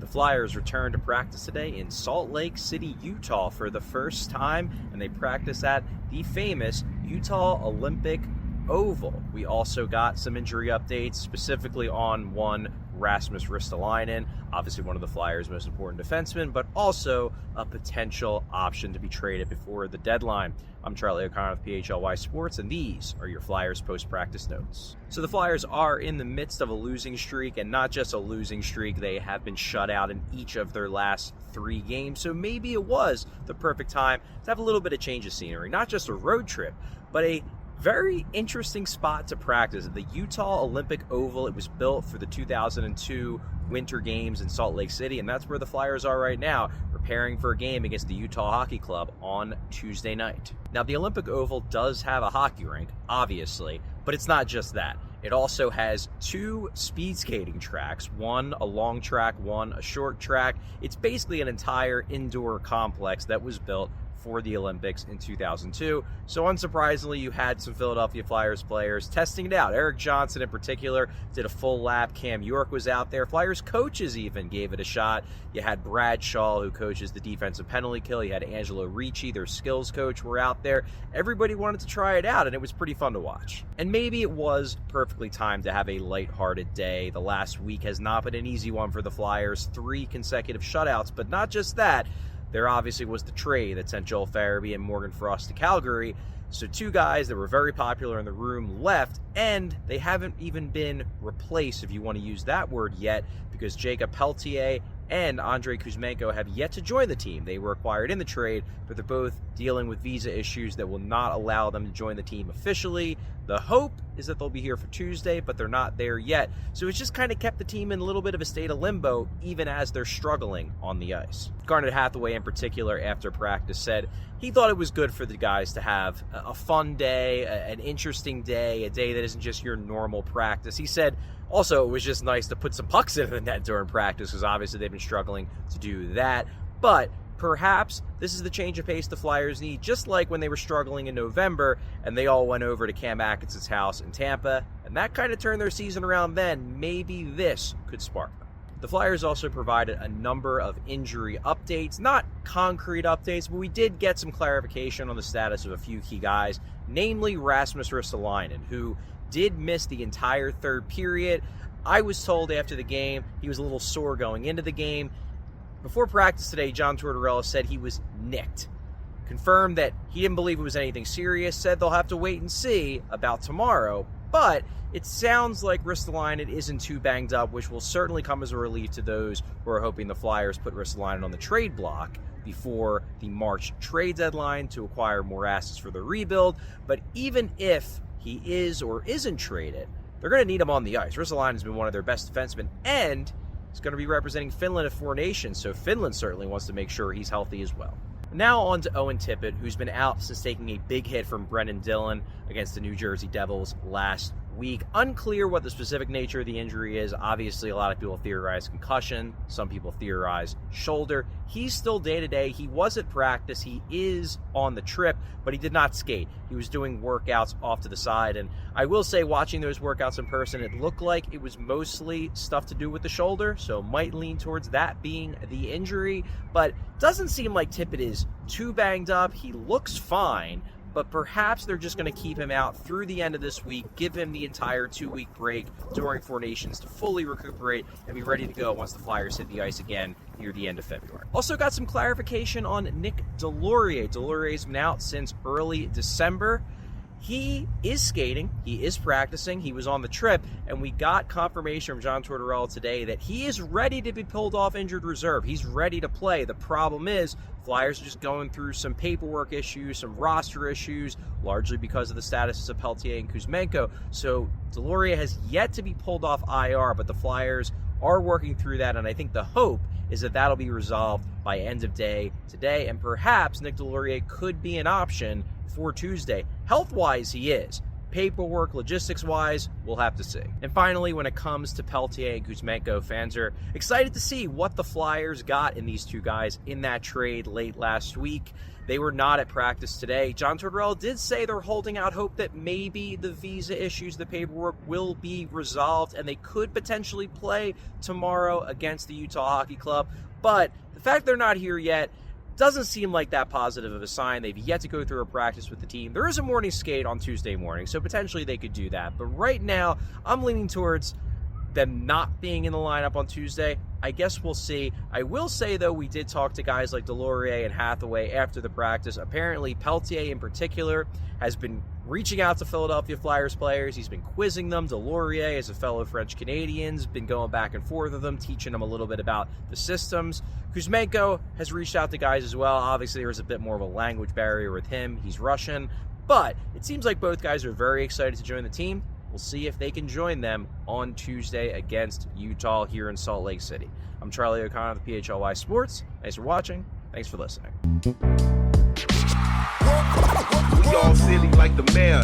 The Flyers returned to practice today in Salt Lake City, Utah for the first time, and they practice at the famous Utah Olympic Oval. We also got some injury updates, specifically on one Rasmus Ristolainen, obviously one of the Flyers' most important defensemen, but also a potential option to be traded before the deadline. I'm Charlie O'Connor of PHLY Sports, and these are your Flyers post-practice notes. So the Flyers are in the midst of a losing streak, and not just a losing streak, they have been shut out in each of their last 3 games, so maybe it was the perfect time to have a little bit of change of scenery, not just a road trip, but a very interesting spot to practice at the Utah Olympic Oval. It was built for the 2002 Winter Games in Salt Lake City, and that's where the Flyers are right now, preparing for a game against the Utah Hockey Club on Tuesday night. Now, the Olympic Oval does have a hockey rink, obviously, but it's not just that. It also has 2 speed skating tracks, one a long track, one a short track. It's basically an entire indoor complex that was built for the Olympics in 2002. So unsurprisingly, you had some Philadelphia Flyers players testing it out. Eric Johnson in particular did a full lap. Cam York was out there. Flyers coaches even gave it a shot. You had Brad Shaw, who coaches the defensive penalty kill. You had Angelo Ricci, their skills coach, were out there. Everybody wanted to try it out, and it was pretty fun to watch. And maybe it was perfectly timed to have a lighthearted day. The last week has not been an easy one for the Flyers. 3 consecutive shutouts, but not just that. There obviously was the trade that sent Joel Farabee and Morgan Frost to Calgary. So 2 guys that were very popular in the room left, and they haven't even been replaced, if you want to use that word yet, because Jacob Pelletier and Andrei Kuzmenko have yet to join the team. They were acquired in the trade, but they're both dealing with visa issues that will not allow them to join the team officially. The hope is that they'll be here for Tuesday, but they're not there yet. So it's just kind of kept the team in a little bit of a state of limbo, even as they're struggling on the ice. Garnet Hathaway, in particular, after practice, said he thought it was good for the guys to have a fun day, an interesting day, a day that isn't just your normal practice. He said also it was just nice to put some pucks into the net during practice, because obviously they've been struggling to do that. But perhaps this is the change of pace the Flyers need, just like when they were struggling in November and they all went over to Cam Atkinson's house in Tampa, and that kind of turned their season around then. Maybe this could spark them. The Flyers also provided a number of injury updates, not concrete updates, but we did get some clarification on the status of a few key guys, namely Rasmus Ristolainen, who did miss the entire third period. I was told after the game he was a little sore going into the game. Before practice today, John Tortorella said he was nicked. Confirmed that he didn't believe it was anything serious, said they'll have to wait and see about tomorrow. But it sounds like Ristolainen isn't too banged up, which will certainly come as a relief to those who are hoping the Flyers put Ristolainen on the trade block before the March trade deadline to acquire more assets for the rebuild. But even if he is or isn't traded, they're going to need him on the ice. Ristolainen's been one of their best defensemen, and he's going to be representing Finland at 4 Nations, so Finland certainly wants to make sure he's healthy as well. Now on to Owen Tippett, who's been out since taking a big hit from Brendan Dillon against the New Jersey Devils last week. Unclear what the specific nature of the injury is. Obviously, a lot of people theorize concussion. Some people theorize shoulder. He's still day-to-day. He was at practice. He is on the trip, but he did not skate. He was doing workouts off to the side, and I will say, watching those workouts in person, it looked like it was mostly stuff to do with the shoulder, so might lean towards that being the injury, but doesn't seem like Tippett is too banged up. He looks fine, but perhaps they're just going to keep him out through the end of this week, give him the entire 2-week break during 4 Nations to fully recuperate and be ready to go once the Flyers hit the ice again near the end of February. Also got some clarification on Nick Deslauriers. Deslauriers been out since early December. He is skating, he is practicing, he was on the trip, and we got confirmation from John Tortorella today that he is ready to be pulled off injured reserve. He's ready to play. The problem is, Flyers are just going through some paperwork issues, some roster issues, largely because of the statuses of Pelletier and Kuzmenko. So Deslauriers has yet to be pulled off IR, but the Flyers are working through that, and I think the hope is that that'll be resolved by end of day today, and perhaps Nick Deslauriers could be an option for Tuesday. Health-wise, he is. paperwork, logistics-wise, we'll have to see. And finally, when it comes to Peltier and Kuzmenko, fans are excited to see what the Flyers got in these two guys in that trade late last week. They were not at practice today. John Tortorella did say they're holding out hope that maybe the visa issues, the paperwork, will be resolved and they could potentially play tomorrow against the Utah Hockey Club. But the fact they're not here yet doesn't seem like that positive of a sign. They've yet to go through a practice with the team. There is a morning skate on Tuesday morning, so potentially they could do that. But right now, I'm leaning towards them not being in the lineup on Tuesday. I guess we'll see. I will say, though, we did talk to guys like Deslauriers and Hathaway after the practice. Apparently, Peltier in particular has been reaching out to Philadelphia Flyers players. He's been quizzing them. Deslauriers, as a fellow French-Canadian, has been going back and forth with them, teaching them a little bit about the systems. Kuzmenko has reached out to guys as well. Obviously, there was a bit more of a language barrier with him. He's Russian. But it seems like both guys are very excited to join the team. We'll see if they can join them on Tuesday against Utah here in Salt Lake City. I'm Charlie O'Connor of the PHLY Sports. Thanks for watching. Thanks for listening. We all silly like the mayor.